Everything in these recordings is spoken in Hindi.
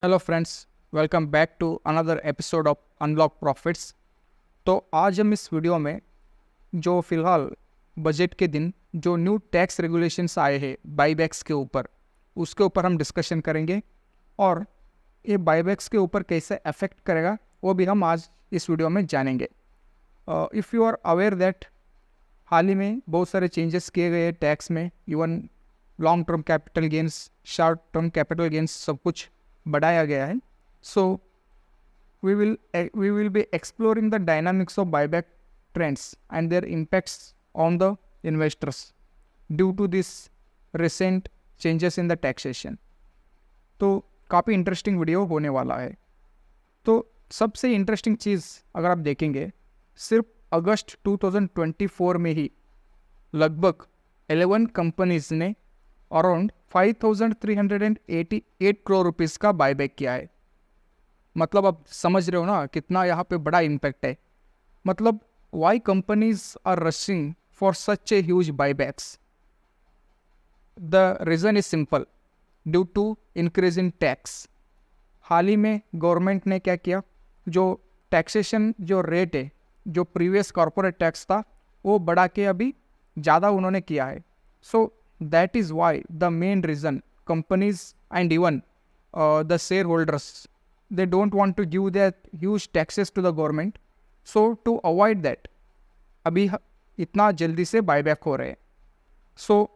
Hello friends, welcome back to another episode of unlock profits. तो आज हम इस वीडियो में जो फ़िलहाल बजट के दिन जो न्यू टैक्स रेगुलेशंस आए हैं बाईबैक्स के ऊपर, उसके ऊपर हम डिस्कशन करेंगे और ये बाईबैक्स के ऊपर कैसे अफेक्ट करेगा वो भी हम आज इस वीडियो में जानेंगे। If you are aware that हाल ही में बहुत सारे चेंजेस किए गए टैक्स में, even long term capital gains, short term capital gains सब कुछ बढ़ाया गया है। सो we will be exploring the dynamics of buyback trends and their impacts on the investors due to this recent changes in the taxation। तो काफ़ी इंटरेस्टिंग वीडियो होने वाला है। तो सबसे इंटरेस्टिंग चीज़ अगर आप देखेंगे, सिर्फ अगस्त 2024 में ही लगभग 11 कंपनीज ने अराउंड 5,388 करोड़ रुपीज़ का बायबैक किया है। मतलब आप समझ रहे हो ना कितना यहाँ पे बड़ा इम्पैक्ट है। मतलब why companies are rushing for such a huge buybacks? The reason is simple, due to increase in tax. हाल ही में गवर्नमेंट ने क्या किया, जो टैक्सेशन जो रेट है, जो प्रीवियस कॉरपोरेट टैक्स था वो बढ़ा के अभी ज़्यादा उन्होंने किया है। So that is why the main reason companies and even the shareholders, they don't want to give that huge taxes to the government। so to avoid that अभी इतना जल्दी से बायबैक हो रहे हैं। so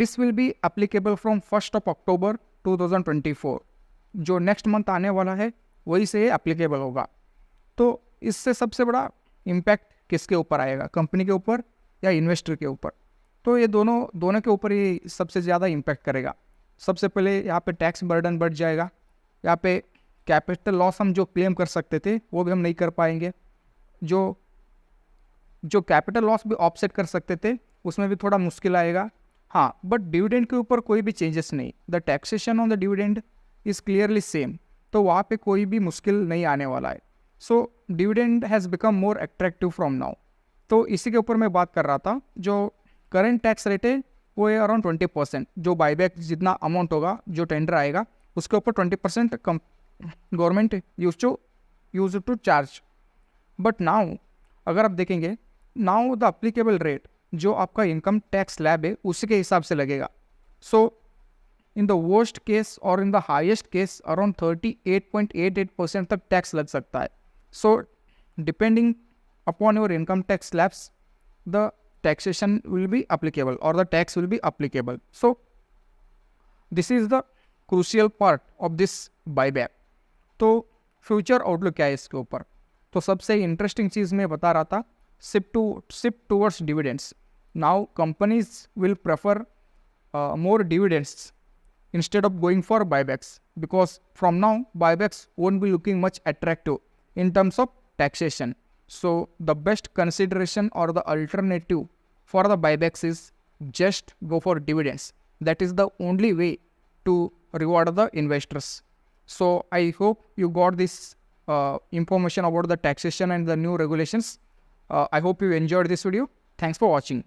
this will be applicable from 1st of October 2024। जो नेक्स्ट मंथ आने वाला है वही से ये एप्लीकेबल होगा। तो इससे सबसे बड़ा इम्पैक्ट किसके ऊपर आएगा, कंपनी के ऊपर या इन्वेस्टर के ऊपर? तो ये दोनों के ऊपर ही सबसे ज़्यादा इम्पैक्ट करेगा। सबसे पहले यहाँ पे टैक्स बर्डन बढ़ जाएगा। यहाँ पे कैपिटल लॉस हम जो क्लेम कर सकते थे वो भी हम नहीं कर पाएंगे। जो कैपिटल लॉस भी ऑफसेट कर सकते थे उसमें भी थोड़ा मुश्किल आएगा। हाँ, बट डिविडेंड के ऊपर कोई भी चेंजेस नहीं। The taxation on the dividend is clearly same, तो वहाँ पे कोई भी मुश्किल नहीं आने वाला है। So dividend has become more attractive from now. तो इसी के ऊपर मैं बात कर रहा था। जो करंट टैक्स रेट है वो है अराउंड 20%। जो बाईबैक जितना अमाउंट होगा, जो टेंडर आएगा उसके ऊपर 20% government use to charge. But now अगर आप देखेंगे, नाउ द अप्लीकेबल रेट जो आपका इनकम टैक्स स्लैब है उसी के हिसाब से लगेगा। सो इन द वर्स्ट केस और in the highest case around 38.88% तक टैक्स लग सकता है। So depending upon your income tax slabs the taxation will be applicable or the tax will be applicable। so this is the crucial part of this buyback। तो फ्यूचर आउटलुक क्या है इसके ऊपर? तो सबसे इंटरेस्टिंग चीज़ मैं बता रहा था, shift towards dividends. Now companies will prefer more dividends instead of going for buybacks, because from now buybacks won't be looking much attractive in terms of taxation। so the best consideration or the alternative for the buybacks is just go for dividends। that is the only way to reward the investors। so I hope you got this information about the taxation and the new regulations। I hope you enjoyed this video. Thanks for watching।